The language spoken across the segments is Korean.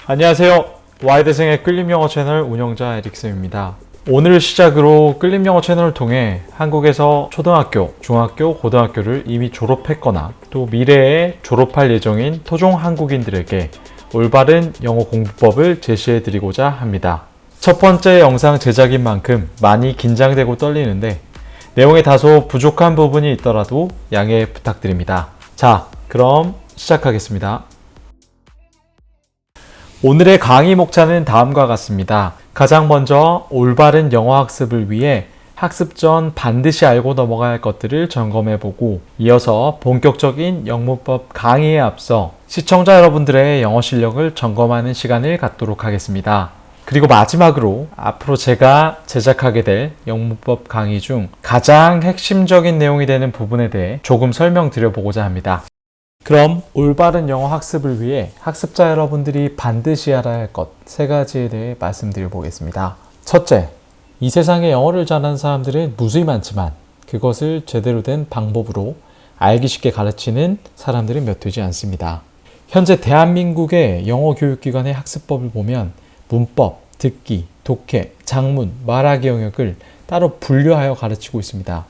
안녕하세요. Y대생의 끌림영어 채널 운영자 에릭쌤입니다. 오늘을 시작으로 끌림영어 채널을 통해 한국에서 초등학교, 중학교, 고등학교를 이미 졸업했거나 또 미래에 졸업할 예정인 토종 한국인들에게 올바른 영어 공부법을 제시해드리고자 합니다. 첫 번째 영상 제작인 만큼 많이 긴장되고 떨리는데 내용에 다소 부족한 부분이 있더라도 양해 부탁드립니다. 자, 그럼 시작하겠습니다. 오늘의 강의 목차는 다음과 같습니다. 가장 먼저 올바른 영어 학습을 위해 학습 전 반드시 알고 넘어가야 할 것들을 점검해보고 이어서 본격적인 영문법 강의에 앞서 시청자 여러분들의 영어 실력을 점검하는 시간을 갖도록 하겠습니다. 그리고 마지막으로 앞으로 제가 제작하게 될 영문법 강의 중 가장 핵심적인 내용이 되는 부분에 대해 조금 설명드려보고자 합니다. 그럼 올바른 영어 학습을 위해 학습자 여러분들이 반드시 알아야 할 것 3가지에 대해 말씀드려 보겠습니다. 첫째, 이 세상에 영어를 잘하는 사람들은 무수히 많지만 그것을 제대로 된 방법으로 알기 쉽게 가르치는 사람들은 몇 되지 않습니다. 현재 대한민국의 영어 교육기관의 학습법을 보면 문법, 듣기, 독해, 작문, 말하기 영역을 따로 분류하여 가르치고 있습니다.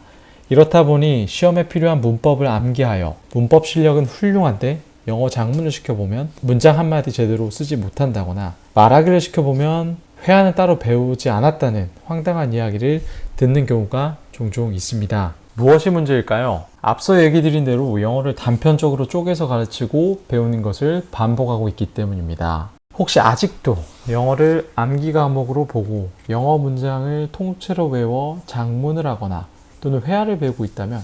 이렇다 보니 시험에 필요한 문법을 암기하여 문법 실력은 훌륭한데 영어 작문을 시켜보면 문장 한마디 제대로 쓰지 못한다거나 말하기를 시켜보면 회화는 따로 배우지 않았다는 황당한 이야기를 듣는 경우가 종종 있습니다. 무엇이 문제일까요? 앞서 얘기 드린 대로 영어를 단편적으로 쪼개서 가르치고 배우는 것을 반복하고 있기 때문입니다. 혹시 아직도 영어를 암기 과목으로 보고 영어 문장을 통째로 외워 작문을 하거나 또는 회화를 배우고 있다면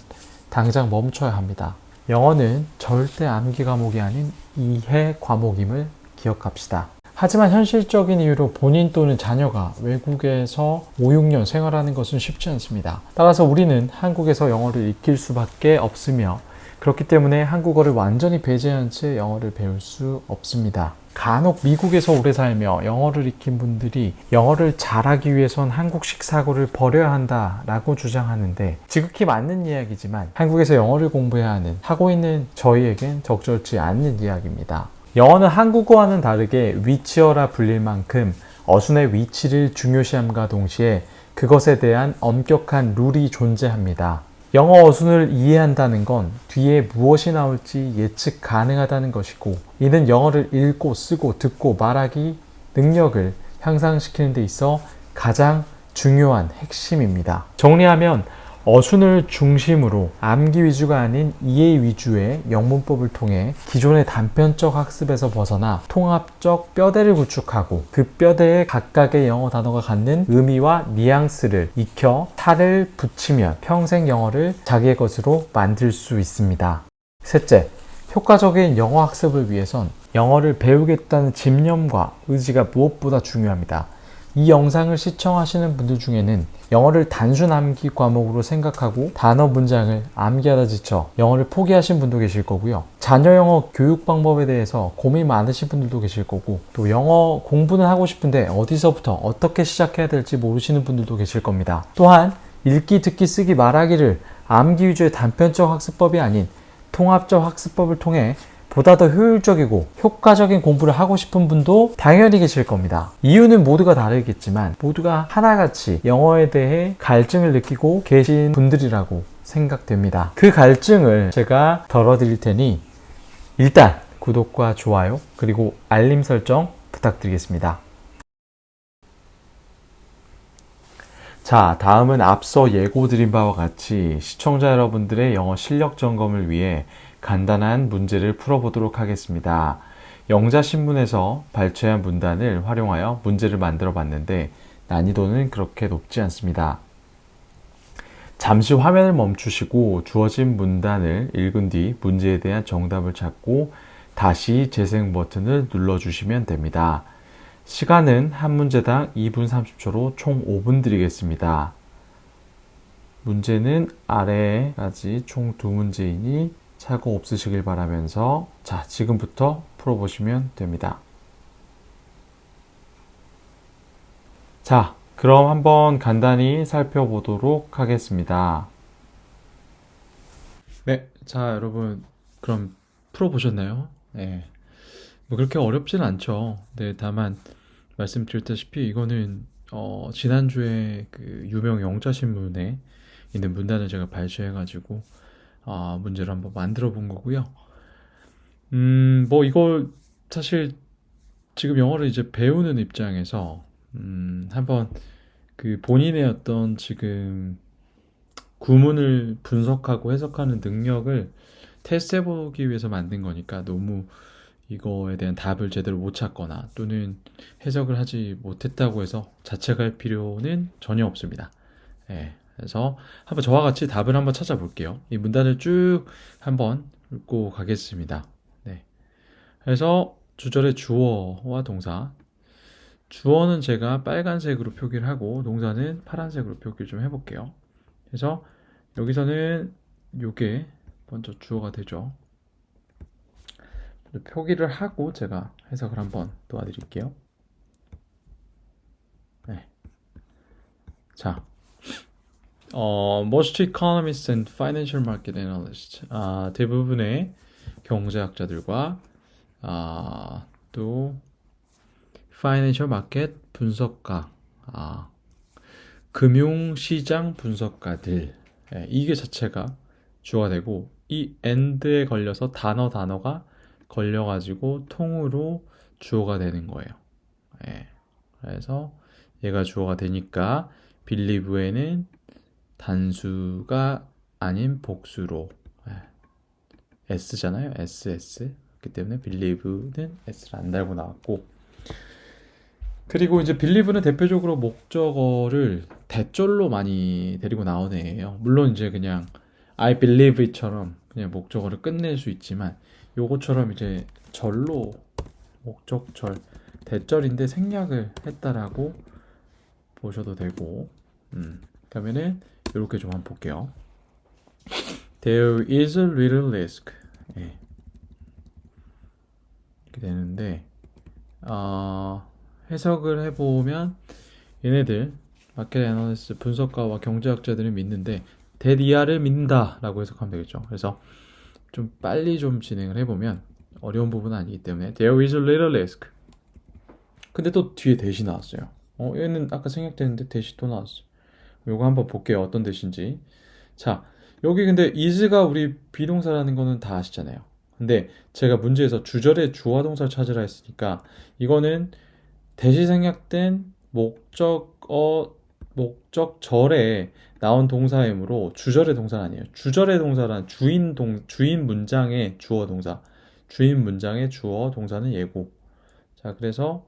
당장 멈춰야 합니다. 영어는 절대 암기 과목이 아닌 이해 과목임을 기억합시다. 하지만 현실적인 이유로 본인 또는 자녀가 외국에서 5, 6년 생활하는 것은 쉽지 않습니다. 따라서 우리는 한국에서 영어를 익힐 수밖에 없으며 그렇기 때문에 한국어를 완전히 배제한 채 영어를 배울 수 없습니다. 간혹 미국에서 오래 살며 영어를 익힌 분들이 영어를 잘하기 위해선 한국식 사고를 버려야 한다라고 주장하는데 지극히 맞는 이야기지만 한국에서 영어를 공부해야 하는 하고 있는 저희에겐 적절치 않는 이야기입니다. 영어는 한국어와는 다르게 위치어라 불릴 만큼 어순의 위치를 중요시함과 동시에 그것에 대한 엄격한 룰이 존재합니다. 영어 어순을 이해한다는 건 뒤에 무엇이 나올지 예측 가능하다는 것이고 이는 영어를 읽고 쓰고 듣고 말하기 능력을 향상시키는 데 있어 가장 중요한 핵심입니다. 정리하면 어순을 중심으로 암기 위주가 아닌 이해 위주의 영문법을 통해 기존의 단편적 학습에서 벗어나 통합적 뼈대를 구축하고 그 뼈대에 각각의 영어 단어가 갖는 의미와 뉘앙스를 익혀 살을 붙이면 평생 영어를 자기의 것으로 만들 수 있습니다. 셋째, 효과적인 영어 학습을 위해선 영어를 배우겠다는 집념과 의지가 무엇보다 중요합니다. 이 영상을 시청하시는 분들 중에는 영어를 단순 암기 과목으로 생각하고 단어 문장을 암기하다 지쳐 영어를 포기하신 분도 계실 거고요. 자녀 영어 교육 방법에 대해서 고민 많으신 분들도 계실 거고 또 영어 공부는 하고 싶은데 어디서부터 어떻게 시작해야 될지 모르시는 분들도 계실 겁니다. 또한 읽기, 듣기, 쓰기, 말하기를 암기 위주의 단편적 학습법이 아닌 통합적 학습법을 통해 보다 더 효율적이고 효과적인 공부를 하고 싶은 분도 당연히 계실 겁니다. 이유는 모두가 다르겠지만 모두가 하나같이 영어에 대해 갈증을 느끼고 계신 분들이라고 생각됩니다. 그 갈증을 제가 덜어드릴 테니 일단 구독과 좋아요 그리고 알림 설정 부탁드리겠습니다. 자, 다음은 앞서 예고드린 바와 같이 시청자 여러분들의 영어 실력 점검을 위해 간단한 문제를 풀어보도록 하겠습니다. 영자신문에서 발췌한 문단을 활용하여 문제를 만들어 봤는데 난이도는 그렇게 높지 않습니다. 잠시 화면을 멈추시고 주어진 문단을 읽은 뒤 문제에 대한 정답을 찾고 다시 재생 버튼을 눌러주시면 됩니다. 시간은 한 문제당 2분 30초로 총 5분 드리겠습니다. 문제는 아래까지 총 2문제이니 사고 없으시길 바라면서 자, 지금부터 풀어보시면 됩니다. 자, 그럼 한번 간단히 살펴보도록 하겠습니다. 네, 자 여러분 그럼 풀어보셨나요? 네. 뭐 그렇게 어렵진 않죠. 네, 다만 말씀드렸다시피 이거는 지난주에 그 유명 영자신문에 있는 문단을 제가 발췌해가지고 문제를 한번 만들어 본 거고요. 뭐 이걸 사실 지금 영어를 이제 배우는 입장에서 한번 그 본인의 어떤 지금 구문을 분석하고 해석하는 능력을 테스트해 보기 위해서 만든 거니까 너무 이거에 대한 답을 제대로 못 찾거나 또는 해석을 하지 못했다고 해서 자책할 필요는 전혀 없습니다. 예, 그래서 한번 저와 같이 답을 한번 찾아볼게요. 이 문단을 쭉 한번 읽고 가겠습니다. 네. 그래서 주절의 주어와 동사. 주어는 제가 빨간색으로 표기를 하고 동사는 파란색으로 표기를 좀 해볼게요. 그래서 여기서는 요게 먼저 주어가 되죠. 표기를 하고 제가 해석을 한번 도와드릴게요. 네. 자, most economists and financial market analysts, 대부분의 경제학자들과 또 financial market 분석가, 금융시장 분석가들, 이게 자체가 주어가 되고 이 and에 걸려서 단어가 걸려가지고 통으로 주어가 되는 거예요. 그래서 얘가 주어가 되니까 believe에는 단수가 아닌 복수로 s잖아요. s 그렇기 때문에 believe는 s를 안 달고 나왔고, 그리고 이제 believe는 대표적으로 목적어를 대절로 많이 데리고 나오는 애예요. 물론 이제 그냥 I believe it처럼 그냥 목적어를 끝낼 수 있지만 요거처럼 이제 절로 목적절 대절인데 생략을 했다라고 보셔도 되고, 그러면은 이렇게 좀 한번 볼게요. There is a little risk. 이렇게 되는데 해석을 해보면 얘네들 마켓 애널리스트 분석가와 경제학자들은 믿는데 대리아를 믿는다라고 해석하면 되겠죠. 그래서 좀 빨리 좀 진행을 해보면 어려운 부분은 아니기 때문에 There is a little risk. 근데 또 뒤에 대시 나왔어요. 얘는 아까 생략됐는데 대시 또 나왔어요. 요거 한번 볼게요. 어떤 대시인지. 자, 여기 근데 is가 우리 비동사라는 거는 다 아시잖아요. 근데 제가 문제에서 주절의 주어 동사를 찾으라 했으니까 이거는 대시 생략된 목적절에 나온 동사이므로 주절의 동사는 아니에요. 주절의 동사란 주인 문장의 주어 동사. 주인 문장의 주어 동사는 얘고. 자, 그래서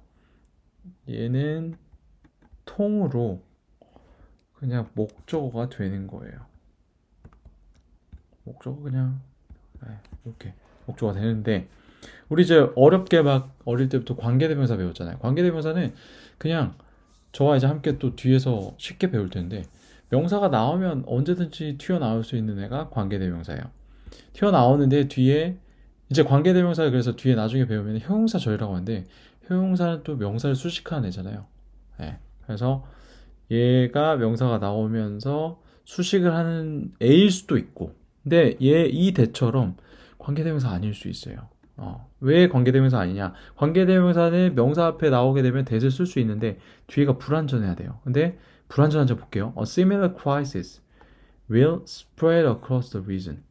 얘는 통으로 그냥 목적어가 되는 거예요. 목적어 그냥 이렇게 목적어가 되는데, 우리 이제 어렵게 막 어릴 때부터 관계대명사 배웠잖아요. 관계대명사는 그냥 저와 이제 함께 또 뒤에서 쉽게 배울 텐데 명사가 나오면 언제든지 튀어나올 수 있는 애가 관계대명사예요. 튀어나오는데 뒤에 이제 관계대명사, 그래서 뒤에 나중에 배우면 형용사절이라고 하는데 형용사는 또 명사를 수식하는 애잖아요. 그래서 얘가 명사가 나오면서 수식을 하는 애일 수도 있고, 근데 얘 이 대처럼 관계대명사 아닐 수 있어요. 왜 관계대명사 아니냐? 관계대명사는 명사 앞에 나오게 되면 대를 쓸 수 있는데 뒤에가 불완전해야 돼요. 근데 불완전한 점 볼게요. A similar crisis will spread across the region.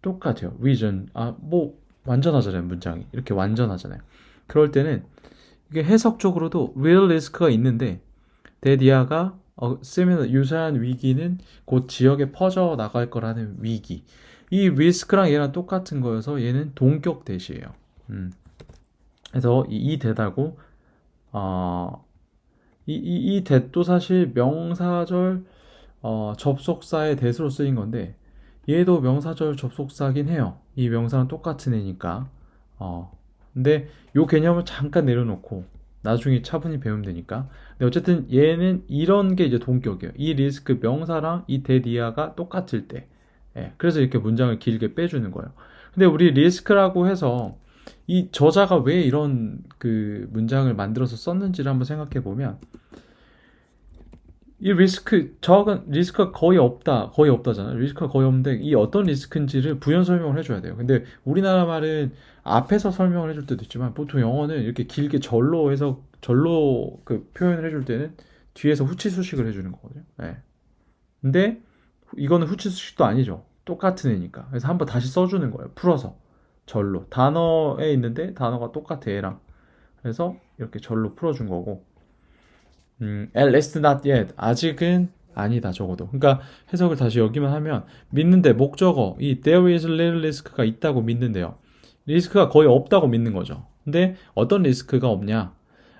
똑같아요. region. 뭐 완전하잖아요. 문장이 이렇게 완전하잖아요. 그럴 때는 이게 해석적으로도 will risk가 있는데 대디아가 similar 유사한 위기는 곧 지역에 퍼져 나갈 거라는 위기. 이 risk랑 얘랑 똑같은 거여서 얘는 동격 대시예요. 그래서 이 대다고 이 대도 사실 명사절 접속사의 대수로 쓰인 건데 얘도 명사절 접속사긴 해요. 이 명사랑 똑같은 애니까. 근데 요 개념을 잠깐 내려놓고 나중에 차분히 배우면 되니까. 근데 어쨌든 얘는 이런 게 이제 동격이에요. 이 리스크 명사랑 이 대디아가 똑같을 때. 그래서 이렇게 문장을 길게 빼주는 거예요. 근데 우리 리스크라고 해서 이 저자가 왜 이런 그 문장을 만들어서 썼는지를 한번 생각해 보면 이 리스크 적은 리스크가 거의 없다 거의 없다잖아 리스크가 거의 없는데 이 어떤 리스크인지를 부연 설명을 해줘야 돼요. 근데 우리나라 말은 앞에서 설명을 해줄 때도 있지만 보통 영어는 이렇게 길게 절로 해서 절로 그 표현을 해줄 때는 뒤에서 후치수식을 해주는 거거든요. 네. 근데 이거는 후치수식도 아니죠. 똑같은 애니까. 그래서 한번 다시 써주는 거예요. 풀어서 절로 단어에 있는데 단어가 똑같아 얘랑. 그래서 이렇게 절로 풀어준 거고. at least not yet. 아직은 아니다 적어도. 그러니까 해석을 다시 여기만 하면 믿는데 목적어 이 there is little risk가 있다고 믿는데요. 리스크가 거의 없다고 믿는 거죠. 근데 어떤 리스크가 없냐?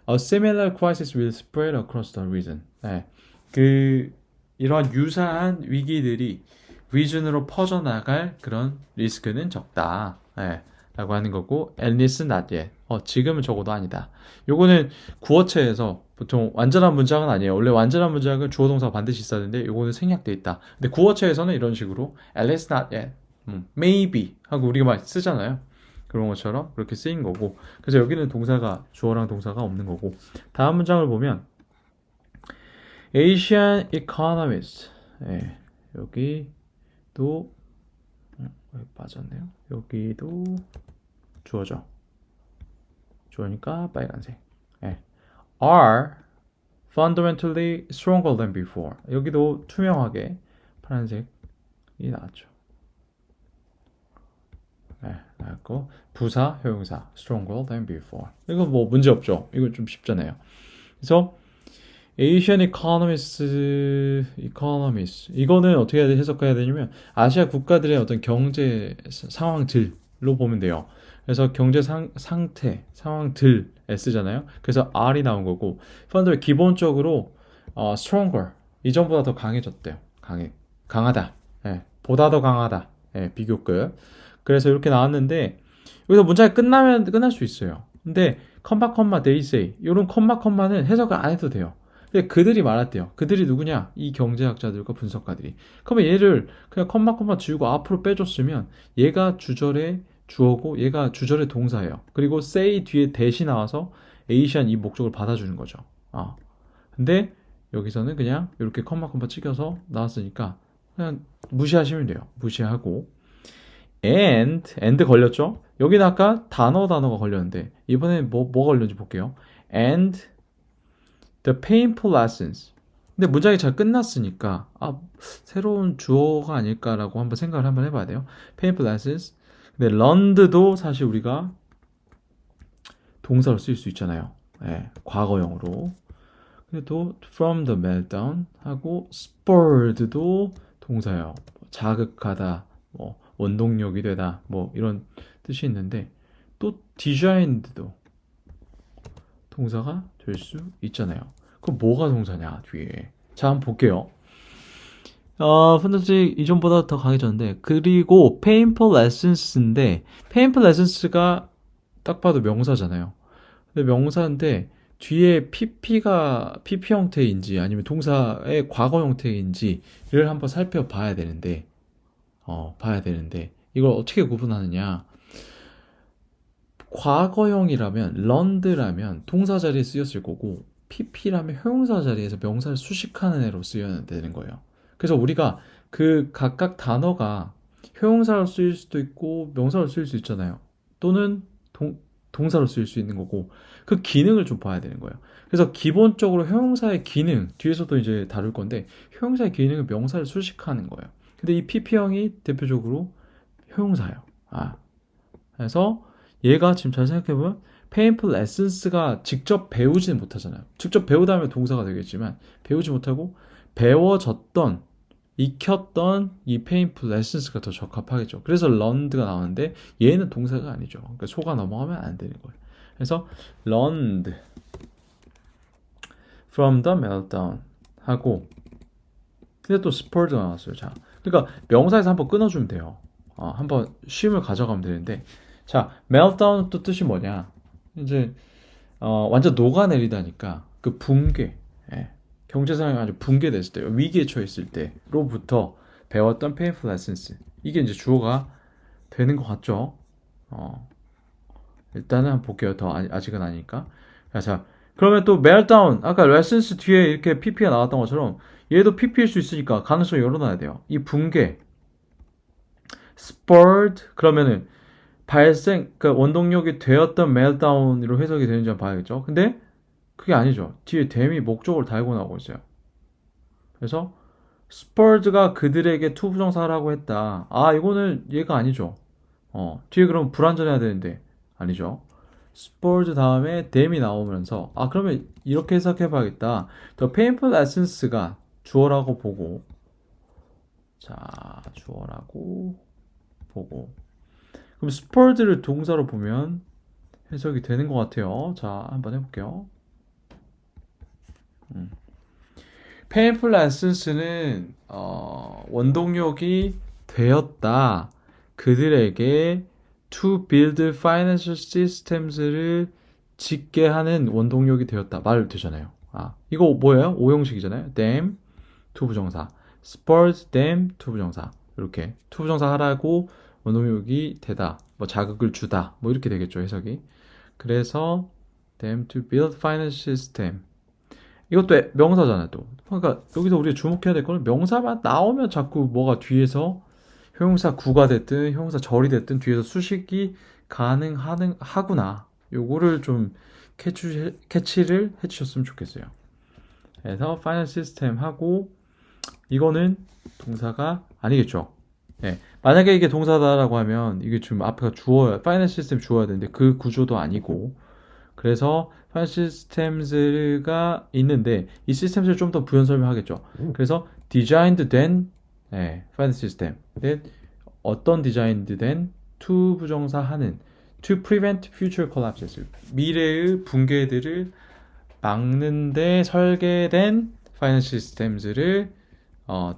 A similar crisis will spread across the region. 네. 그 이러한 유사한 위기들이 region으로 퍼져나갈 그런 리스크는 적다. 네. 라고 하는 거고 at least not yet. 지금은 적어도 아니다. 요거는 구어체에서 보통 완전한 문장은 아니에요. 원래 완전한 문장은 주어 동사가 반드시 있어야 되는데 요거는 생략돼 있다. 근데 구어체에서는 이런 식으로 at least not yet. maybe 하고 우리가 막 쓰잖아요. 그런 것처럼 그렇게 쓰인 거고. 그래서 여기는 동사가 주어랑 동사가 없는 거고. 다음 문장을 보면 Asian economist. 네, 여기도 여기 빠졌네요. 여기도 주어죠. 주어니까 빨간색. 네. Are fundamentally stronger than before. 여기도 투명하게 파란색이 나왔죠. 네, 나왔고 부사, 형용사 stronger than before. 이거 뭐 문제 없죠. 이거 좀 쉽잖아요. 그래서 Asian economists 이거는 어떻게 해석해야 되냐면 아시아 국가들의 어떤 경제 상황들로 보면 돼요. 그래서 경제 상태 상황들에 쓰잖아요. 그래서 R이 나온 거고 펀드 기본적으로 stronger 이전보다 더 강해졌대요. 강하다. 예, 보다 더 강하다. 예, 비교급. 그래서 이렇게 나왔는데 여기서 문장이 끝나면 끝날 수 있어요. 근데 컴마 they say 이런 컴마는 해석을 안 해도 돼요. 근데 그들이 말했대요. 그들이 누구냐? 이 경제학자들과 분석가들이. 그러면 얘를 그냥 컴마 지우고 앞으로 빼줬으면 얘가 주절의 주어고 얘가 주절의 동사예요. 그리고 say 뒤에 대시 나와서 Asian 이 목적을 받아주는 거죠. 근데 여기서는 그냥 이렇게 컴마 찍어서 나왔으니까 그냥 무시하시면 돼요. 무시하고 and 걸렸죠? 여기는 아까 단어가 걸렸는데 이번엔 뭐가 걸렸는지 볼게요. And the painful lessons. 근데 문장이 잘 끝났으니까 새로운 주어가 아닐까라고 한번 생각을 한번 해봐야 돼요. painful lessons. 근데 learned도 사실 우리가 동사로 쓸 수 있잖아요. 네, 과거형으로. 근데 또 from the meltdown 하고 spurred도 동사예요. 자극하다, 뭐 원동력이 되다, 뭐 이런 뜻이 있는데 또 designed도 동사가 될 수 있잖아요. 그럼 뭐가 동사냐 뒤에. 자 한번 볼게요. 펀더지 이전보다 더 강해졌는데 그리고 painful lessons인데 painful lessons가 딱 봐도 명사잖아요. 근데 명사인데 뒤에 PP가 PP 형태인지 아니면 동사의 과거 형태인지를 한번 살펴봐야 되는데 봐야 되는데 이걸 어떻게 구분하느냐. 과거형이라면 learned라면 동사 자리에 쓰였을 거고 PP라면 형용사 자리에서 명사를 수식하는 애로 쓰여야 되는 거예요. 그래서 우리가 그 각각 단어가 형용사로 쓰일 수도 있고 명사로 쓰일 수 있잖아요. 또는 동사로 쓰일 수 있는 거고 그 기능을 좀 봐야 되는 거예요. 그래서 기본적으로 형용사의 기능 뒤에서도 이제 다룰 건데 형용사의 기능은 명사를 수식하는 거예요. 근데 이 PP형이 대표적으로 형용사예요. 그래서 얘가 지금 잘 생각해보면 painful essence가 직접 배우지는 못하잖아요. 직접 배우다 하면 동사가 되겠지만 배우지 못하고 배워졌던 익혔던 이 painful essence가 더 적합하겠죠. 그래서 learned가 나오는데 얘는 동사가 아니죠. 그러니까 속아 넘어가면 안 되는 거예요. 그래서 learned from the meltdown 하고 근데 또 spurred 나왔어요. 자, 그러니까 명사에서 한번 끊어주면 돼요. 한번 쉼을 가져가면 되는데 자, meltdown 또 뜻이 뭐냐? 이제 완전 녹아내리다니까 그 붕괴, 경제 상황이 아주 붕괴됐을 때, 위기에 처했을 때로부터 배웠던 painful lessons 이게 이제 주어가 되는 것 같죠? 일단은 한번 볼게요. 더 아직은 아니니까. 자, 그러면 또 meltdown, 아까 lessons 뒤에 이렇게 pp가 나왔던 것처럼 얘도 pp일 수 있으니까 가능성 열어놔야 돼요. 이 붕괴, spurred 그러면은 발생, 그 원동력이 되었던 meltdown으로 해석이 되는지 한번 봐야겠죠. 근데 그게 아니죠. 뒤에 them이 목적으로 달고 나오고 있어요. 그래서 spurred가 그들에게 투부정사라고 했다. 아, 이거는 얘가 아니죠. 뒤에 그럼 불완전해야 되는데 아니죠. spurred 다음에 them이 나오면서 아, 그러면 이렇게 해석해 봐야겠다. The painful essence가 주어라고 보고, 자, 주어라고 보고, 그럼 spurred를 동사로 보면 해석이 되는 것 같아요. 자, 한번 해볼게요. painful essence는 원동력이 되었다. 그들에게 to build financial systems를 짓게 하는 원동력이 되었다. 말 되잖아요. 아, 이거 뭐예요? 오형식이잖아요. them, 투부정사. spurred them, 투부정사. 이렇게 투부정사 하라고 원동력이 되다. 뭐 자극을 주다. 뭐 이렇게 되겠죠, 해석이. 그래서 them to build financial system. 이것도 명사잖아요, 또. 그러니까 여기서 우리가 주목해야 될 거는 명사만 나오면 자꾸 뭐가 뒤에서 형용사 구가 됐든 형용사 절이 됐든 뒤에서 수식이 가능하구나. 요거를 좀 캐치를 해주셨으면 좋겠어요. 그래서 final system 하고 이거는 동사가 아니겠죠. 예. 만약에 이게 동사다라고 하면 이게 지금 앞에가 주어야, final system 주어야 되는데 그 구조도 아니고 그래서 파일 시스템즈가 있는데 이 시스템을 좀 더 부연 설명하겠죠. 그래서 designed 된 파일 시스템. 어떤 designed 된 to 부정사 하는 to prevent future collapses. 미래의 붕괴들을 막는데 설계된 파일 시스템즈를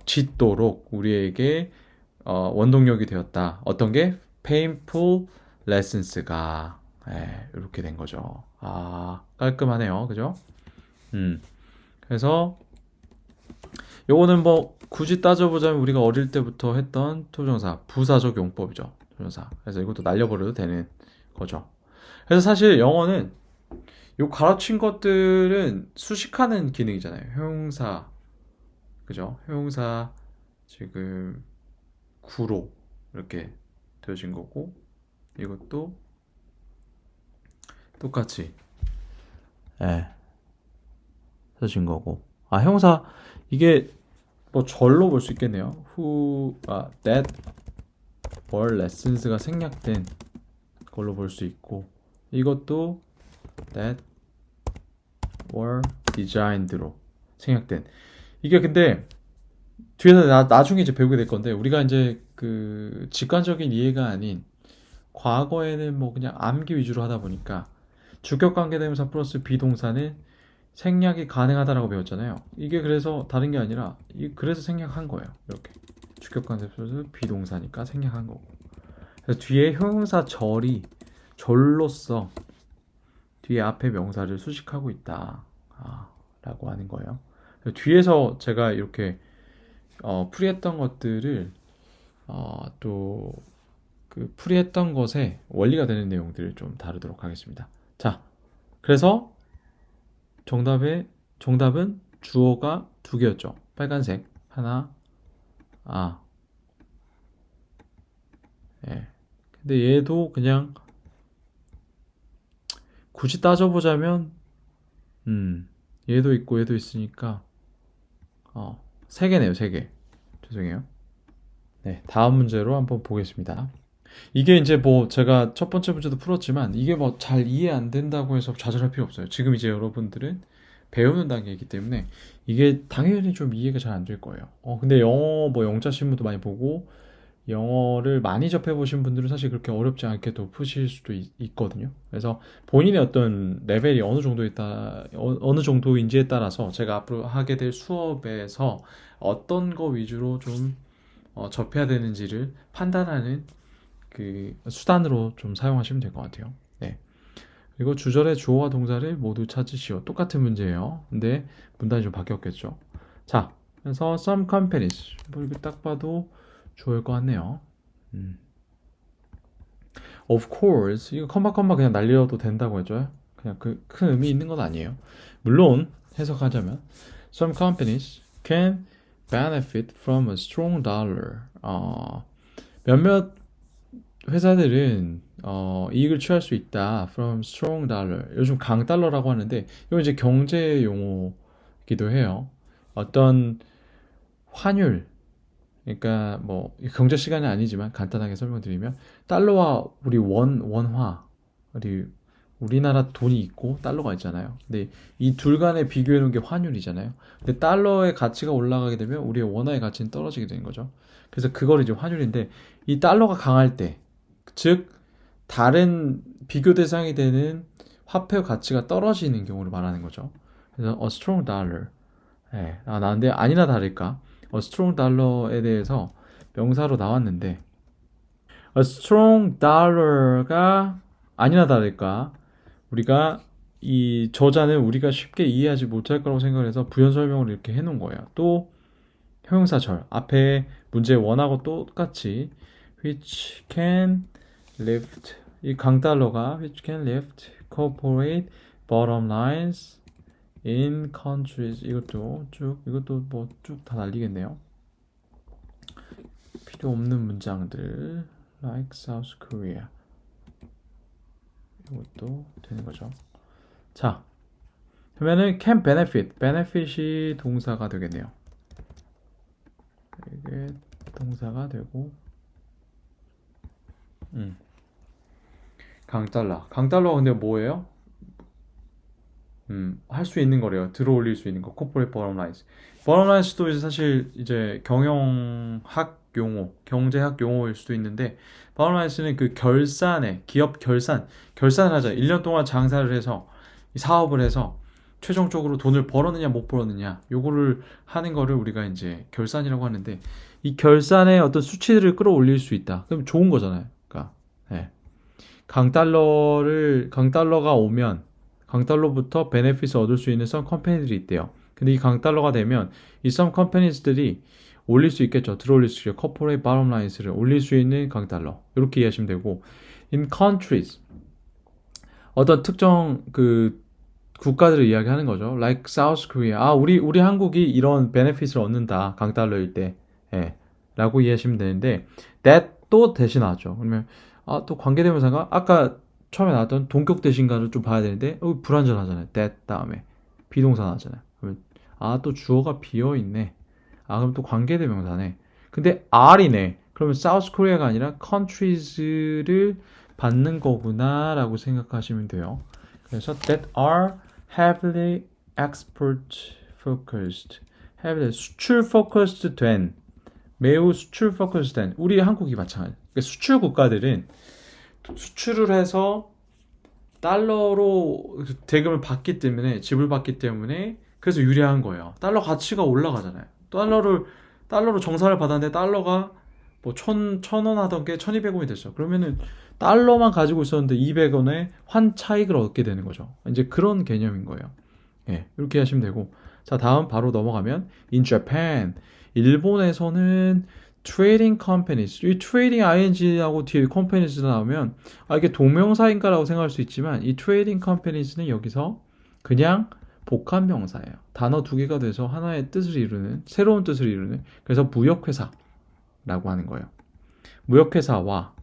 짓도록 우리에게 원동력이 되었다. 어떤 게 painful lessons가 이렇게 된 거죠. 아, 깔끔하네요. 그죠? 그래서 요거는 뭐 굳이 따져보자면 우리가 어릴 때부터 했던 투부정사 부사적 용법이죠. 투부정사. 그래서 이것도 날려버려도 되는 거죠. 그래서 사실 영어는 요 가르친 것들은 수식하는 기능이잖아요. 형용사, 그죠? 형용사 지금 구로 이렇게 되어진 거고 이것도 똑같이 써진 거고. 아, 형사 이게 뭐 절로 볼 수 있겠네요. that were lessons가 생략된 걸로 볼 수 있고 이것도 that were designed로 생략된. 이게 근데 뒤에서 나중에 이제 배우게 될 건데 우리가 이제 그 직관적인 이해가 아닌 과거에는 뭐 그냥 암기 위주로 하다 보니까 주격관계대명사 플러스 비동사는 생략이 가능하다라고 배웠잖아요. 이게 그래서 다른 게 아니라 그래서 생략한 거예요. 이렇게 주격관계대명사 플러스 비동사니까 생략한 거고. 그래서 뒤에 형용사 절로써 뒤에 앞에 명사를 수식하고 있다 라고 하는 거예요. 뒤에서 제가 이렇게 풀이했던 것들을 또 그 풀이했던 것에 원리가 되는 내용들을 좀 다루도록 하겠습니다. 자, 그래서 정답은 주어가 두 개였죠. 빨간색 하나, 근데 얘도 그냥 굳이 따져보자면 얘도 있고 얘도 있으니까 세 개네요, 세 개. 죄송해요. 네, 다음 문제로 한번 보겠습니다. 이게 이제 뭐 제가 첫 번째 문제도 풀었지만 이게 뭐 잘 이해 안 된다고 해서 좌절할 필요 없어요. 지금 이제 여러분들은 배우는 단계이기 때문에 이게 당연히 좀 이해가 잘 안 될 거예요. 근데 영어 뭐 영자 신문도 많이 보고 영어를 많이 접해 보신 분들은 사실 그렇게 어렵지 않게도 푸실 수도 있거든요. 그래서 본인의 어떤 레벨이 어느 정도인지에 따라서 제가 앞으로 하게 될 수업에서 어떤 거 위주로 좀 접해야 되는지를 판단하는 그 수단으로 좀 사용하시면 될 것 같아요. 네. 그리고 주절의 주어와 동사를 모두 찾으시오. 똑같은 문제예요. 근데 문단이 좀 바뀌었겠죠. 자, 그래서 some companies 뭐 이렇게 딱 봐도 좋을 것 같네요. Of course 이거 컴마 그냥 날려도 된다고 했죠. 그냥 그 큰 의미 있는 건 아니에요. 물론 해석하자면 some companies can benefit from a strong dollar. 몇몇 회사들은 이익을 취할 수 있다. From strong dollar. 요즘 강달러라고 하는데 이건 이제 경제 용어이기도 해요. 어떤 환율, 그러니까 뭐 경제 시간은 아니지만 간단하게 설명드리면 달러와 우리 원화, 우리나라 돈이 있고 달러가 있잖아요. 근데 이 둘 간에 비교해 놓은 게 환율이잖아요. 근데 달러의 가치가 올라가게 되면 우리의 원화의 가치는 떨어지게 되는 거죠. 그래서 그걸 이제 환율인데 이 달러가 강할 때, 즉 다른 비교 대상이 되는 화폐 가치가 떨어지는 경우를 말하는 거죠. 그래서 a strong dollar. 예. 나는데 아니나 다를까 a strong dollar에 대해서 명사로 나왔는데 a strong dollar가 아니나 다를까 우리가 이 저자는 우리가 쉽게 이해하지 못할 거라고 생각해서 부연 설명을 이렇게 해놓은 거예요. 또 형용사절 앞에 문제 원하고 똑같이 which can lift 이 강달러가 which can lift corporate bottom lines in countries 이것도 뭐 쭉 다 날리겠네요. 필요 없는 문장들 like South Korea 이것도 되는 거죠. 자, 그러면은 can benefit이 동사가 되겠네요. 이게 동사가 되고 강달러가 근데 뭐예요? 할 수 있는 거래요. 들어 올릴 수 있는 거. corporate bottom lines. bottom lines도 이제 사실 이제 경영학 용어, 경제학 용어일 수도 있는데 bottom lines는 그 결산에 기업 결산을 하자. 1년 동안 장사를 해서 사업을 해서 최종적으로 돈을 벌었느냐 못 벌었느냐 요거를 하는 거를 우리가 이제 결산이라고 하는데 이 결산의 어떤 수치들을 끌어올릴 수 있다. 그럼 좋은 거잖아요. 그러니까 네. 강달러가 오면 강달러부터 베네핏을 얻을 수 있는 some 컴퍼니들이 있대요. 근데 이 강달러가 되면 이 some 컴퍼니들이 올릴 수 있겠죠. 들어올릴 수 있죠. corporate bottom lines를 올릴 수 있는 강달러. 이렇게 이해하시면 되고 in countries 어떤 특정 그 국가들을 이야기하는 거죠. Like South Korea. 우리 한국이 이런 베네핏을 얻는다. 강달러일 때. 예. 라고 이해하시면 되는데 that 또 대신하죠. 그러면 또 관계대명사가 아까 처음에 나왔던 동격 대신가를 좀 봐야 되는데 불완전하잖아요. that 다음에 비동사 나왔잖아요. 그러면 또 주어가 비어 있네. 그럼 또 관계대명사네. 근데 R이네. 그러면 South Korea가 아니라 countries를 받는 거구나라고 생각하시면 돼요. 그래서 that are heavily export focused, heavily 수출 focused 된, 매우 수출 focused 된, 우리 한국이 마찬가지. 그러니까 수출 국가들은 수출을 해서 달러로 대금을 받기 때문에 지불받기 때문에 그래서 유리한 거예요. 달러 가치가 올라가잖아요. 달러로 정산을 받았는데 달러가 뭐 천 원 하던 게 1200원이 됐어. 그러면은 달러만 가지고 있었는데 200원의 환 차익을 얻게 되는 거죠. 이제 그런 개념인 거예요. 예, 이렇게 하시면 되고. 자, 다음 바로 넘어가면 in Japan. 일본에서는 trading companies. 이 trading ing하고 뒤에 companies 나오면 이게 동명사인가라고 생각할 수 있지만 이 trading companies는 여기서 그냥 복합 명사예요. 단어 두 개가 돼서 하나의 뜻을 이루는 새로운 뜻을 이루는 그래서 무역회사라고 하는 거예요. 무역회사와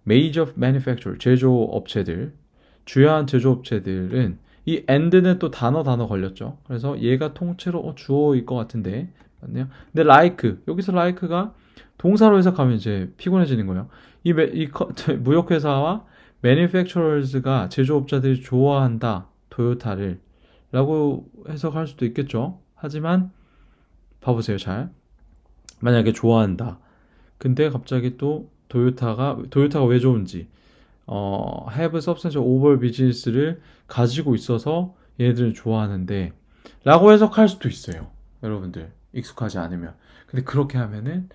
major manufacturer 제조업체들 주요한 제조업체들은 이 and는 또 단어 걸렸죠. 그래서 얘가 통째로 주어일 것 같은데 맞네요. 근데 like 여기서 like가 동사로 해석하면 이제 피곤해지는 거예요. 이 무역회사와 manufacturers가 제조업자들이 좋아한다 토요타를 라고 해석할 수도 있겠죠. 하지만 봐보세요. 잘 만약에 좋아한다 근데 갑자기 또 토요타가 왜 좋은지 have substantial over business를 가지고 있어서 얘네들은 좋아하는데 라고 해석할 수도 있어요. 여러분들 익숙하지 않으면. 근데 그렇게 하면은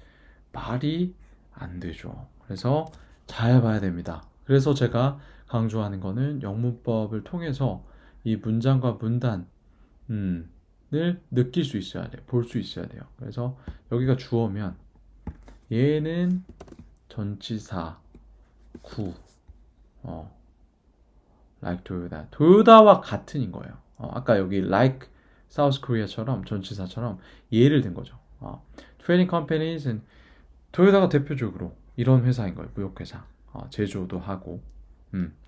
말이 안 되죠. 그래서 잘 봐야 됩니다. 그래서 제가 강조하는 거는 영문법을 통해서 이 문장과 문단을 느낄 수 있어야 돼요. 볼 수 있어야 돼요. 그래서 여기가 주어면 얘는 전치사 구 like Toyota. 도요다와 같은인 거예요. 아까 여기 like South Korea처럼 전치사처럼 예를 든 거죠. Trading companies는 도요다가 대표적으로 이런 회사인 거예요. 무역회사. 제조도 하고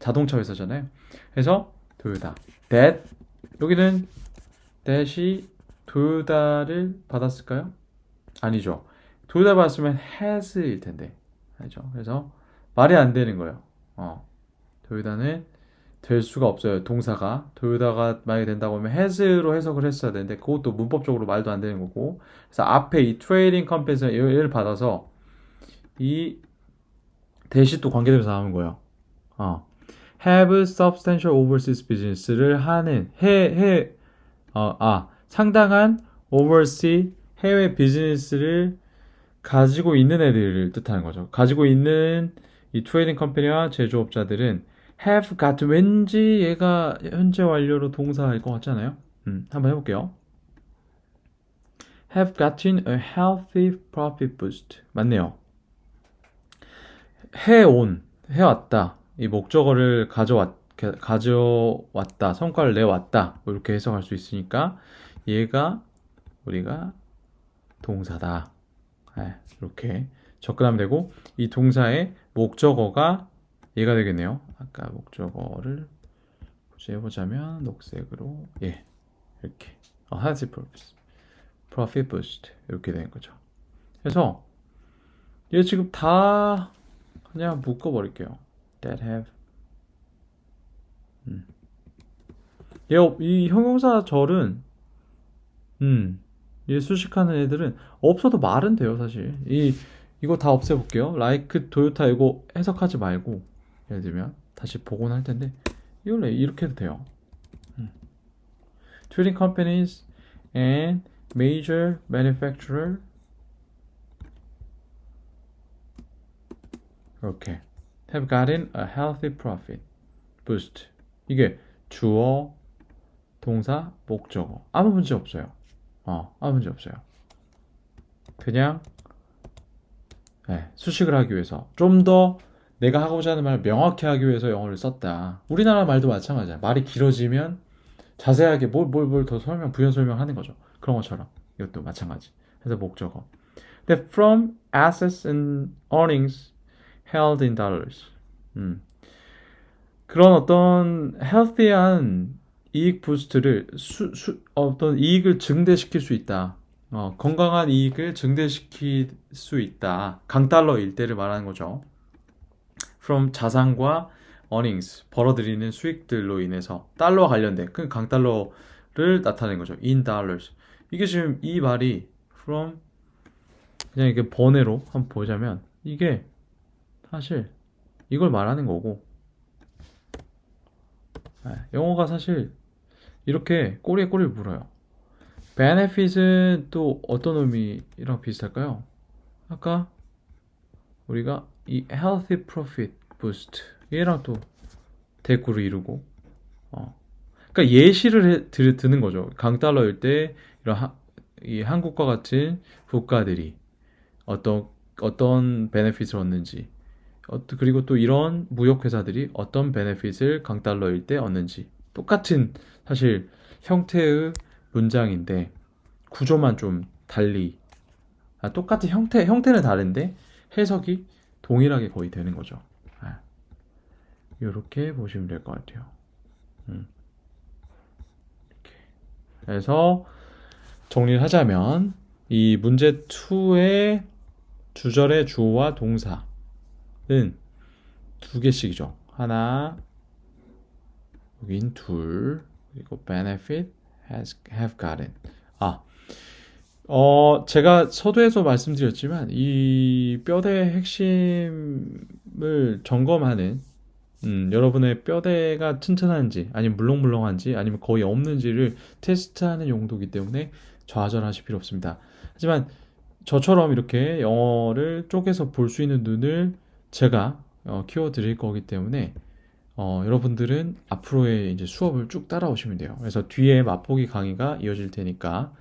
자동차 회사잖아요. 그래서 도요다. that 여기는 that이 도요다를 받았을까요? 아니죠. 도요다 받았으면 has일 텐데. 아니죠. 그래서 말이 안 되는 거예요. 도요다는 될 수가 없어요. 동사가 도요다가 만약에 된다고 하면 has로 해석을 했어야 되는데 그것도 문법적으로 말도 안 되는 거고. 그래서 앞에 이 trading company에서 얘를 받아서 이 대시 또 관계대명사 나오는 거예요. have substantial overseas business를 하는 상당한 overseas 해외 비즈니스를 가지고 있는 애들을 뜻하는 거죠. 가지고 있는 이 트레이딩 컴퍼니와 제조업자들은 have got 왠지 얘가 현재 완료로 동사일 것 같잖아요. 한번 해볼게요. have gotten a healthy profit boost. 맞네요. 해왔다. 이 목적어를 가져왔다. 성과를 내왔다. 뭐 이렇게 해석할 수 있으니까 얘가 우리가 동사다. 이렇게 접근하면 되고 이 동사의 목적어가 얘가 되겠네요. 아까 목적어를 해보자면 녹색으로 이렇게 healthy profit boost 이렇게 되는 거죠. 그래서 얘 지금 다 그냥 묶어버릴게요. that have 이 형용사 절은 얘 수식하는 애들은 없어도 말은 돼요. 사실 이거 다 없애볼게요. like 도요타 이거 해석하지 말고 예를 들면 다시 복원할 텐데 이걸 이렇게 해도 돼요. Trading companies and major manufacturer 이렇게 have gotten a healthy profit boost. 이게 주어, 동사, 목적어 아무 문제 없어요. 아무 문제 없어요. 그냥 수식을 하기 위해서 좀 더 내가 하고자 하는 말을 명확히 하기 위해서 영어를 썼다. 우리나라 말도 마찬가지야. 말이 길어지면 자세하게 뭘 더 부연 설명하는 거죠. 그런 것처럼 이것도 마찬가지. 그래서 목적어. That from assets and earnings held in dollars. 그런 어떤 healthy한 이익 부스트를 어떤 이익을 증대시킬 수 있다. 건강한 이익을 증대시킬 수 있다. 강달러일 때를 말하는 거죠. From 자산과 earnings, 벌어들이는 수익들로 인해서 달러와 관련된 그 강달러를 나타내는 거죠. In dollars. 이게 지금 이 말이 from 그냥 이게 번외로 한번 보자면 이게 사실 이걸 말하는 거고 영어가 사실 이렇게 꼬리에 꼬리를 물어요. benefit은 또 어떤 의미랑 비슷할까요? 아까 우리가 이 healthy profit boost 얘랑 또 대꾸를 이루고 그러니까 예시를 드는 거죠. 강달러일 때 이런 이 한국과 같은 국가들이 어떤 베네핏을 얻는지 그리고 또 이런 무역회사들이 어떤 베네핏을 강달러일 때 얻는지 똑같은 사실 형태의 문장인데 구조만 좀 달리 똑같은 형태는 다른데 해석이 동일하게 거의 되는 거죠. 이렇게 보시면 될 것 같아요. 이렇게. 그래서 정리를 하자면 이 문제 2의 주절의 주어와 동사는 두 개씩이죠. 하나, 여긴 둘, 그리고 benefit, have gotten. 제가 서두에서 말씀드렸지만 이 뼈대의 핵심을 점검하는 여러분의 뼈대가 튼튼한지 아니면 물렁물렁한지 아니면 거의 없는지를 테스트하는 용도이기 때문에 좌절하실 필요 없습니다. 하지만 저처럼 이렇게 영어를 쪼개서 볼 수 있는 눈을 제가 키워드릴 거기 때문에 여러분들은 앞으로의 이제 수업을 쭉 따라오시면 돼요. 그래서 뒤에 맛보기 강의가 이어질 테니까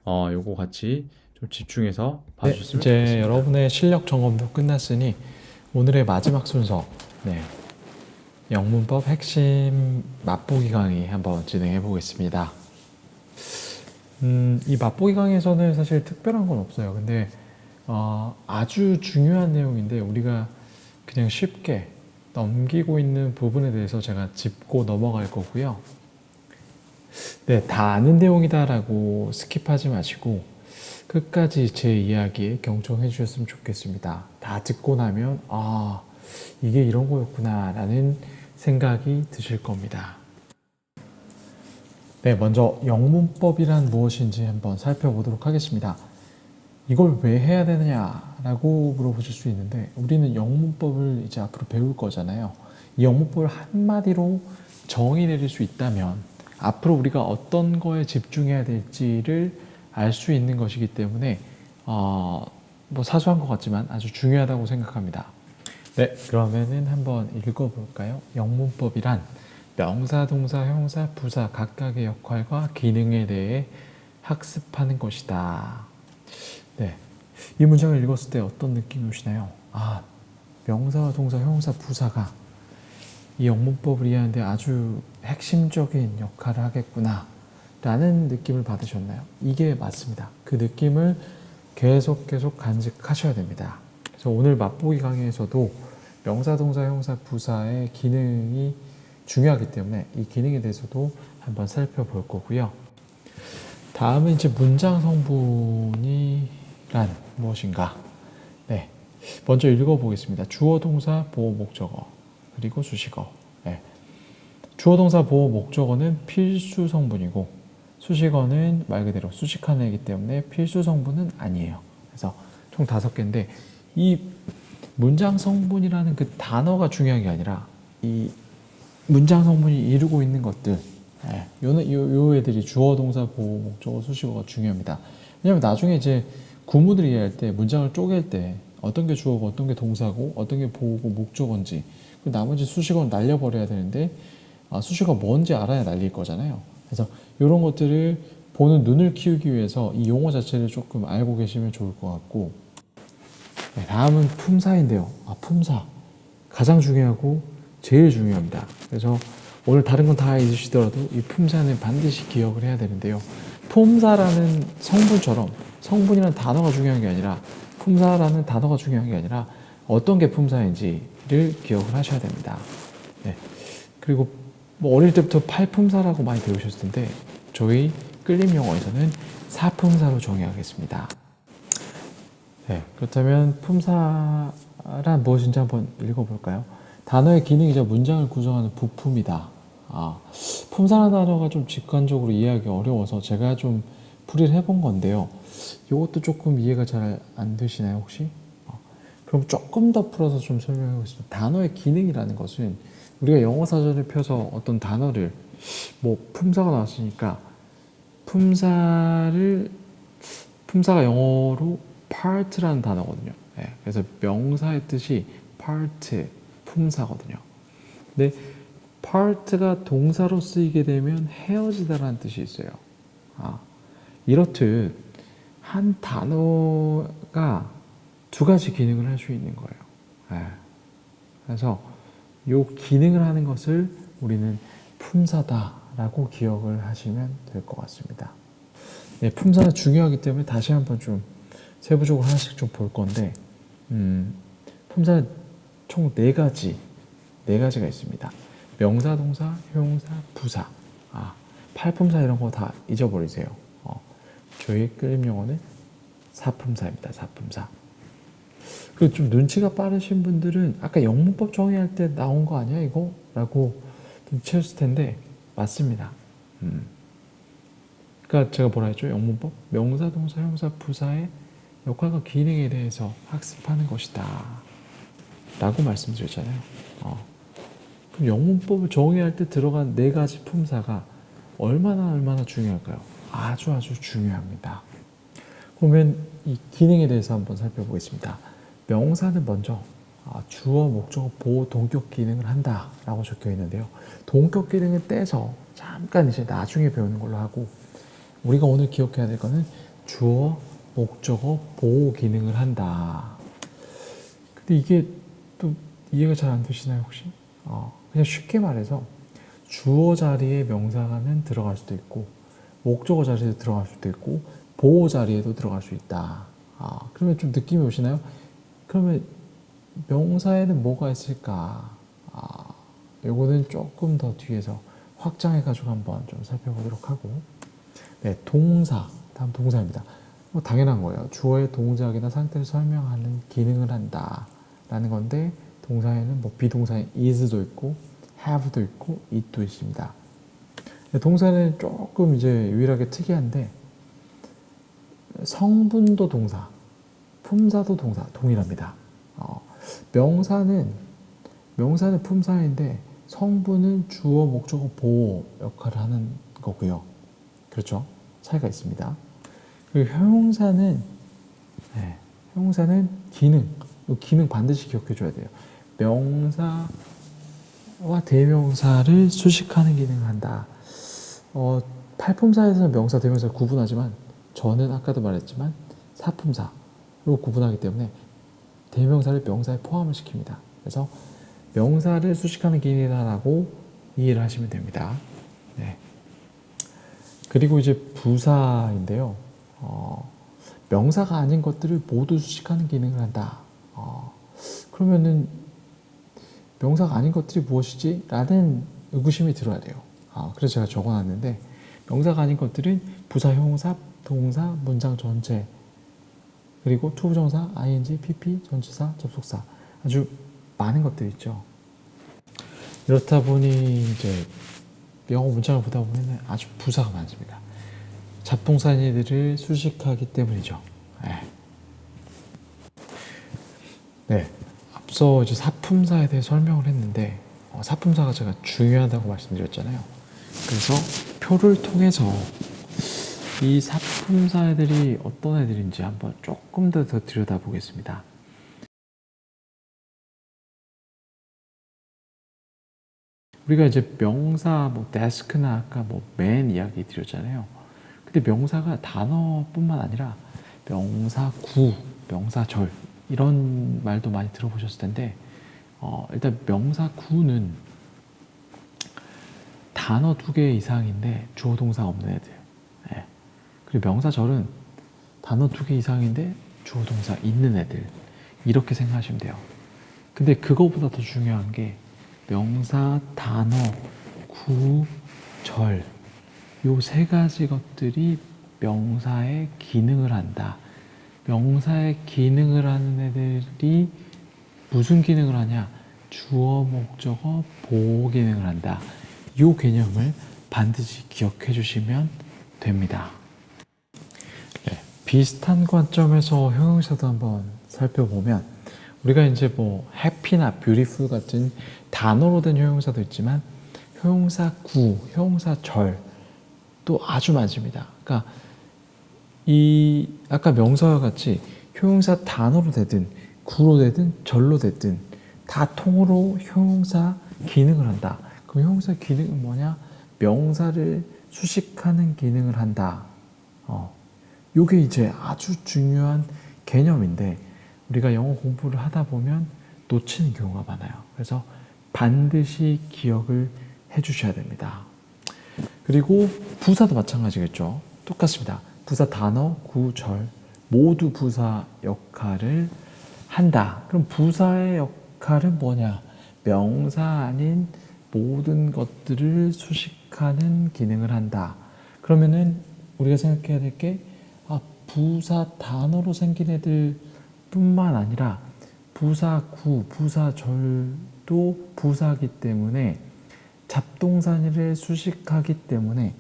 요거 같이 좀 집중해서 봐주셨으면 좋겠습니다. 이제 여러분의 실력 점검도 끝났으니 오늘의 마지막 순서 영문법 핵심 맛보기 강의 한번 진행해 보겠습니다. 이 맛보기 강의에서는 사실 특별한 건 없어요. 근데 아주 중요한 내용인데 우리가 그냥 쉽게 넘기고 있는 부분에 대해서 제가 짚고 넘어갈 거고요. 네, 다 아는 내용이다라고 스킵하지 마시고 끝까지 제 이야기에 경청해 주셨으면 좋겠습니다. 다 듣고 나면 이게 이런 거였구나 라는 생각이 드실 겁니다. 네, 먼저 영문법이란 무엇인지 한번 살펴보도록 하겠습니다. 이걸 왜 해야 되느냐라고 물어보실 수 있는데 우리는 영문법을 이제 앞으로 배울 거잖아요. 이 영문법을 한마디로 정의 내릴 수 있다면 앞으로 우리가 어떤 거에 집중해야 될지를 알 수 있는 것이기 때문에 뭐 사소한 것 같지만 아주 중요하다고 생각합니다. 네, 그러면은 한번 읽어볼까요? 영문법이란 명사, 동사, 형사, 부사 각각의 역할과 기능에 대해 학습하는 것이다. 네, 이 문장을 읽었을 때 어떤 느낌이 오시나요? 명사와 동사, 형사, 부사가 이 영문법을 이해하는데 아주 핵심적인 역할을 하겠구나 라는 느낌을 받으셨나요? 이게 맞습니다. 그 느낌을 계속 간직하셔야 됩니다. 그래서 오늘 맛보기 강의에서도 명사, 동사, 형사, 부사의 기능이 중요하기 때문에 이 기능에 대해서도 한번 살펴볼 거고요. 다음은 이제 문장 성분이란 무엇인가? 네, 먼저 읽어보겠습니다. 주어, 동사, 보호, 목적어 그리고 수식어. 네. 주어, 동사, 보호, 목적어는 필수 성분이고 수식어는 말 그대로 수식하는 애이기 때문에 필수 성분은 아니에요. 그래서 총 5개인데 이 문장 성분이라는 그 단어가 중요한 게 아니라 이 문장 성분이 이루고 있는 것들, 요 애들이 주어, 동사, 보호, 목적어, 수식어가 중요합니다. 왜냐면 나중에 이제 구문을 이해할 때 문장을 쪼갤 때 어떤 게 주어고 어떤 게 동사고 어떤 게 보호고 목적어인지 나머지 수식어는 날려버려야 되는데 수식어가 뭔지 알아야 날릴 거잖아요. 그래서 이런 것들을 보는 눈을 키우기 위해서 이 용어 자체를 조금 알고 계시면 좋을 것 같고, 네, 다음은 품사인데요. 품사 가장 중요하고 제일 중요합니다. 그래서 오늘 다른 건 다 잊으시더라도 이 품사는 반드시 기억을 해야 되는데요. 품사라는 성분처럼 성분이라는 단어가 중요한 게 아니라 품사라는 단어가 중요한 게 아니라 어떤 게 품사인지를 기억을 하셔야 됩니다. 네. 그리고 뭐 어릴 때부터 팔품사라고 많이 배우셨을 텐데 저희 끌림 영어에서는 사품사로 정의하겠습니다. 네, 그렇다면 품사란 무엇인지 한번 읽어볼까요? 단어의 기능이자 문장을 구성하는 부품이다. 품사라는 단어가 좀 직관적으로 이해하기 어려워서 제가 좀 풀이를 해본 건데요. 이것도 조금 이해가 잘 안 되시나요, 혹시? 그럼 조금 더 풀어서 좀 설명해 보겠습니다. 단어의 기능이라는 것은 우리가 영어 사전을 펴서 어떤 단어를 뭐 품사가 나왔으니까 품사가 영어로 part라는 단어거든요. 네, 그래서 명사의 뜻이 part, 품사거든요. 근데 part가 동사로 쓰이게 되면 헤어지다라는 뜻이 있어요. 이렇듯 한 단어가 2가지 기능을 할 수 있는 거예요. 네. 그래서 이 기능을 하는 것을 우리는 품사다라고 기억을 하시면 될 것 같습니다. 네, 품사는 중요하기 때문에 다시 한번 좀 세부적으로 하나씩 좀 볼 건데, 품사는 총 4가지가 있습니다. 명사, 동사, 형용사, 부사. 팔품사 이런 거 다 잊어버리세요. 저희 끌림 영어는 사품사입니다. 사품사. 그리고 좀 눈치가 빠르신 분들은 아까 영문법 정의할 때 나온 거 아니야 이거? 라고 좀 채웠을 텐데 맞습니다. 그러니까 제가 뭐라 했죠? 영문법? 명사, 동사, 형용사, 부사의 역할과 기능에 대해서 학습하는 것이다 라고 말씀드렸잖아요. 그럼 영문법을 정의할 때 들어간 4가지 품사가 얼마나 중요할까요? 아주 중요합니다. 그러면 이 기능에 대해서 한번 살펴보겠습니다. 명사는 먼저 주어, 목적어, 보호, 동격 기능을 한다 라고 적혀 있는데요. 동격 기능은 떼서 잠깐 이제 나중에 배우는 걸로 하고 우리가 오늘 기억해야 될 거는 주어, 목적어, 보호 기능을 한다. 근데 이게 또 이해가 잘 안 되시나요 혹시? 그냥 쉽게 말해서 주어 자리에 명사는 들어갈 수도 있고 목적어 자리에 들어갈 수도 있고 보호 자리에도 들어갈 수 있다. 그러면 좀 느낌이 오시나요? 그러면 명사에는 뭐가 있을까? 요거는 조금 더 뒤에서 확장해가지고 한번 좀 살펴보도록 하고. 네, 동사. 다음 동사입니다. 뭐 당연한 거예요. 주어의 동작이나 상태를 설명하는 기능을 한다. 라는 건데, 동사에는 뭐 비동사인 is도 있고, have도 있고, it도 있습니다. 네, 동사는 조금 이제 유일하게 특이한데, 성분도 동사, 품사도 동사, 동일합니다. 명사는 품사인데, 성분은 주어, 목적어, 보호 역할을 하는 거고요. 그렇죠? 차이가 있습니다. 그리고 형용사는 기능. 기능 반드시 기억해 줘야 돼요. 명사와 대명사를 수식하는 기능을 한다. 팔품사에서 명사, 대명사를 구분하지만 저는 아까도 말했지만 사품사로 구분하기 때문에 대명사를 명사에 포함을 시킵니다. 그래서 명사를 수식하는 기능이라고 이해를 하시면 됩니다. 네. 그리고 이제 부사인데요. 명사가 아닌 것들을 모두 수식하는 기능을 한다. 그러면은 명사가 아닌 것들이 무엇이지? 라는 의구심이 들어야 돼요. 그래서 제가 적어놨는데 명사가 아닌 것들은 부사, 형용사, 동사, 문장 전체 그리고 투부정사, ing, pp, 전치사, 접속사 아주 많은 것들이 있죠. 이렇다 보니 이제 영어 문장을 보다 보면 아주 부사가 많습니다. 잡동사니들을 수식하기 때문이죠. 네. 앞서 이제 사품사에 대해 설명을 했는데, 사품사가 제가 중요하다고 말씀드렸잖아요. 그래서 표를 통해서 이 사품사애들이 어떤 애들인지 한번 조금 더 들여다보겠습니다. 우리가 이제 명사, 뭐 데스크나 아까 뭐 맨 이야기 드렸잖아요. 근데 명사가 단어뿐만 아니라 명사 구, 명사 절 이런 말도 많이 들어보셨을 텐데 일단 명사 구는 단어 2개 이상인데 주어 동사 없는 애들. 그리고 명사 절은 단어 2개 이상인데 주어 동사 있는 애들. 이렇게 생각하시면 돼요. 근데 그거보다 더 중요한 게 명사, 단어, 구, 절 요 3가지 것들이 명사의 기능을 한다. 명사의 기능을 하는 애들이 무슨 기능을 하냐? 주어, 목적어, 보호 기능을 한다. 이 개념을 반드시 기억해 주시면 됩니다. 네, 비슷한 관점에서 형용사도 한번 살펴보면 우리가 이제 뭐 happy나 beautiful 같은 단어로 된 형용사도 있지만 형용사 구, 형용사 절도 아주 많습니다. 그러니까 이 아까 명사와 같이 형용사 단어로 되든 구로 되든 절로 되든 다 통으로 형용사 기능을 한다. 그럼 형용사 기능은 뭐냐? 명사를 수식하는 기능을 한다. 요게 이제 아주 중요한 개념인데 우리가 영어 공부를 하다 보면 놓치는 경우가 많아요. 그래서 반드시 기억을 해 주셔야 됩니다. 그리고 부사도 마찬가지겠죠. 똑같습니다. 부사 단어, 구, 절 모두 부사 역할을 한다. 그럼 부사의 역할은 뭐냐? 명사 아닌 모든 것들을 수식하는 기능을 한다. 그러면은 우리가 생각해야 될 게 부사 단어로 생긴 애들 뿐만 아니라 부사 구, 부사 절도 부사기 때문에 잡동사니를 수식하기 때문에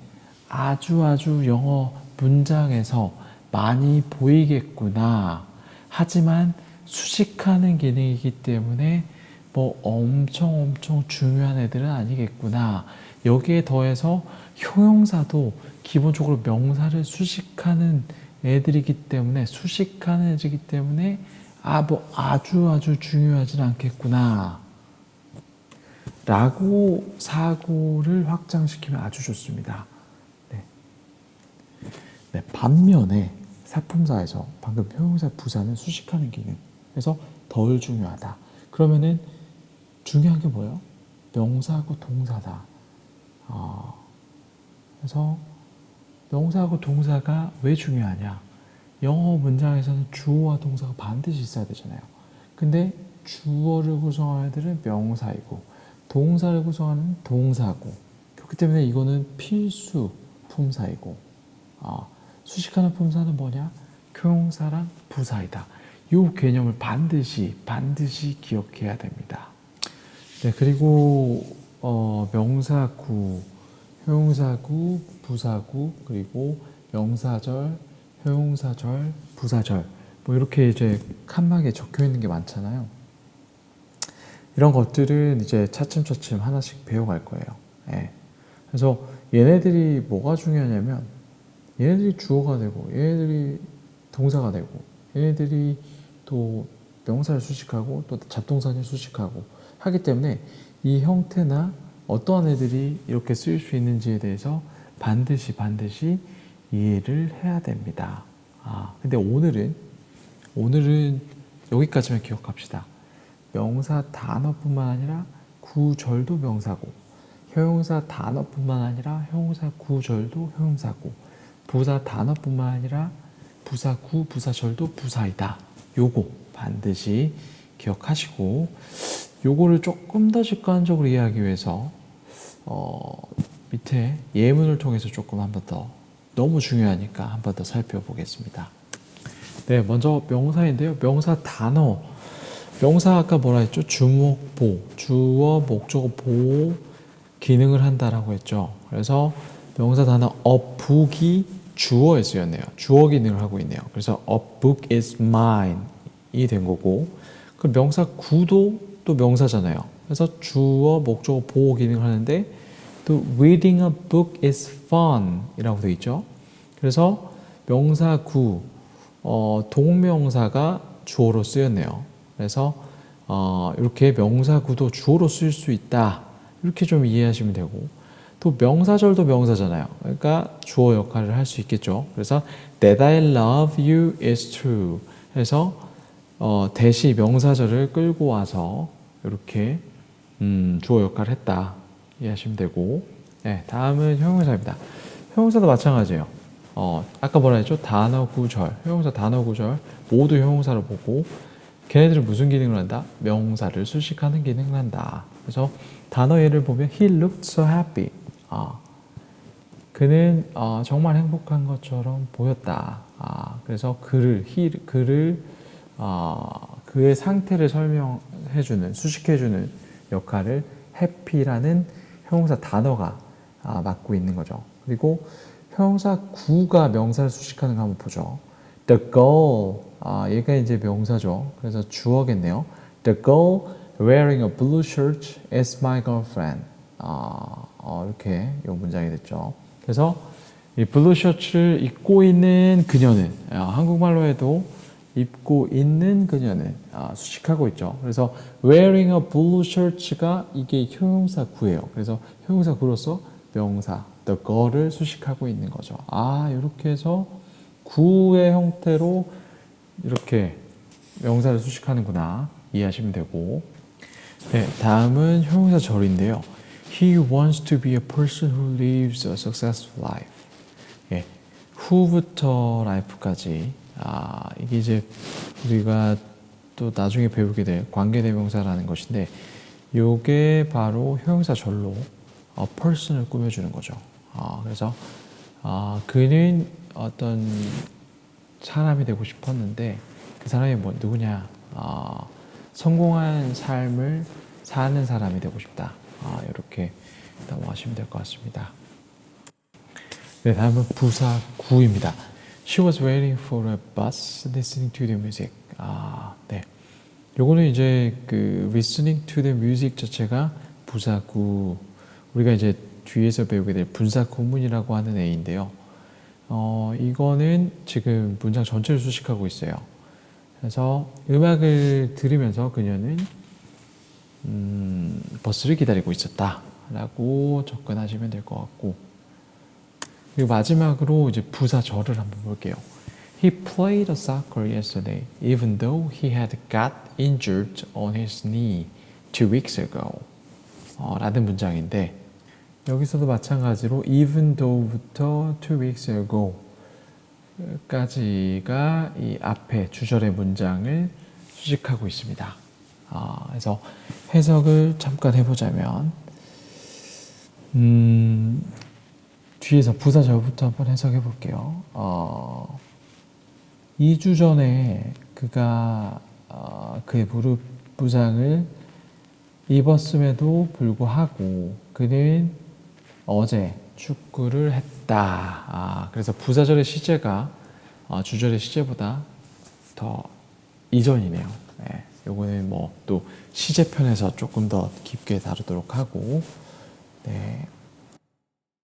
아주 영어 문장에서 많이 보이겠구나. 하지만 수식하는 기능이기 때문에 뭐 엄청 중요한 애들은 아니겠구나. 여기에 더해서 형용사도 기본적으로 명사를 수식하는 애들이기 때문에 수식하는 애들이기 때문에 뭐 아주 중요하진 않겠구나 라고 사고를 확장시키면 아주 좋습니다. 네, 반면에 사품사에서 방금 형용사 부사는 수식하는 기능 그래서 덜 중요하다. 그러면은 중요한 게 뭐예요? 명사하고 동사다. 그래서 명사하고 동사가 왜 중요하냐? 영어 문장에서는 주어와 동사가 반드시 있어야 되잖아요. 근데 주어를 구성하는 애들은 명사이고 동사를 구성하는 동사고, 그렇기 때문에 이거는 필수 품사이고, 수식하는 품사는 뭐냐? 형용사랑 부사이다. 이 개념을 반드시 기억해야 됩니다. 네, 그리고 명사구, 형용사구, 부사구, 그리고 명사절, 형용사절, 부사절, 뭐 이렇게 이제 칸막이에 적혀 있는 게 많잖아요. 이런 것들은 이제 차츰차츰 하나씩 배워갈 거예요. 예. 그래서 얘네들이 뭐가 중요하냐면, 얘네들이 주어가 되고, 얘네들이 동사가 되고, 얘네들이 또 명사를 수식하고, 또 잡동사를 수식하고 하기 때문에 이 형태나 어떠한 애들이 이렇게 쓰일 수 있는지에 대해서 반드시 이해를 해야 됩니다. 근데 오늘은 여기까지만 기억합시다. 명사 단어뿐만 아니라 구절도 명사고, 형용사 단어뿐만 아니라 형용사 구절도 형용사고, 부사 단어뿐만 아니라 부사구, 부사절도 부사이다. 요거 반드시 기억하시고, 요거를 조금 더 직관적으로 이해하기 위해서 밑에 예문을 통해서 조금 한 번 더, 너무 중요하니까 한 번 더 살펴보겠습니다. 네, 먼저 명사인데요. 명사 단어. 명사 아까 뭐라 했죠? 주목보, 주어, 목적어, 보호 기능을 한다라고 했죠. 그래서 명사 단어 a book이 주어에 쓰였네요. 주어 기능을 하고 있네요. 그래서 a book is mine 이 된 거고, 그 명사 구도 또 명사잖아요. 그래서 주어, 목적어, 보호 기능을 하는데, 또 reading a book is fun 이라고 되어 있죠. 그래서 명사 구, 동명사가 주어로 쓰였네요. 그래서 이렇게 명사구도 주어로 쓸 수 있다. 이렇게 좀 이해하시면 되고, 또 명사절도 명사잖아요. 그러니까 주어 역할을 할 수 있겠죠. 그래서 that I love you is true 해서 대시 명사절을 끌고 와서 이렇게 주어 역할을 했다 이해하시면 되고, 네, 다음은 형용사입니다. 형용사도 마찬가지예요. 아까 뭐라 했죠? 단어 구절, 형용사 단어 구절 모두 형용사를 보고, 걔네들은 무슨 기능을 한다? 명사를 수식하는 기능을 한다. 그래서 단어 예를 보면 he looked so happy. 그는 정말 행복한 것처럼 보였다. 그래서 그의 상태를 설명해주는, 수식해주는 역할을 happy라는 형용사 단어가 맡고 있는 거죠. 그리고 형용사 구가 명사를 수식하는 거 한번 보죠. The girl, 얘가 이제 명사죠. 그래서 주어겠네요. The girl wearing a blue shirt is my girlfriend. 이렇게 이 문장이 됐죠. 그래서 이 블루 셔츠를 입고 있는 그녀는, 한국말로 해도 입고 있는 그녀는 수식하고 있죠. 그래서 wearing a blue shirt가 이게 형용사 구예요. 그래서 형용사 구로서 명사 the girl을 수식하고 있는 거죠. 이렇게 해서 구의 형태로 이렇게 명사를 수식하는구나 이해하시면 되고, 네, 다음은 형용사 절인데요. He wants to be a person who lives a successful life. 예, who부터 life까지 이게 이제 우리가 또 나중에 배우게 될 관계대명사라는 것인데, 이게 바로 형용사 절로 person을 꾸며주는 거죠. 그래서 그는 어떤 사람이 되고 싶었는데 그 사람이 누구냐? 성공한 삶을 사는 사람이 되고 싶다. 이렇게 넘어가시면 될 것 같습니다. 네, 다음은 부사 구입니다. She was waiting for a bus, listening to the music. 네. 요거는 이제 그 listening to the music 자체가 부사 구, 우리가 이제 뒤에서 배우게 될 분사 구문이라고 하는 애인데요. 이거는 지금 문장 전체를 수식하고 있어요. 그래서 음악을 들으면서 그녀는 버스를 기다리고 있었다 라고 접근하시면 될 것 같고, 그리고 마지막으로 이제 부사절을 한번 볼게요. He played soccer yesterday, even though he had got injured on his knee 2 weeks ago. 라는 문장인데 여기서도 마찬가지로 even though부터 2 weeks ago 까지가 이 앞에 주절의 문장을 수식하고 있습니다. 그래서 해석을 잠깐 해보자면 뒤에서 부사절부터 한번 해석해 볼게요. 2주 전에 그가 그의 무릎 부상을 입었음에도 불구하고 그는 어제 축구를 했다. 그래서 부사절의 시제가 주절의 시제보다 더 이전이네요. 네, 요거는 뭐 또 시제편에서 조금 더 깊게 다루도록 하고, 네.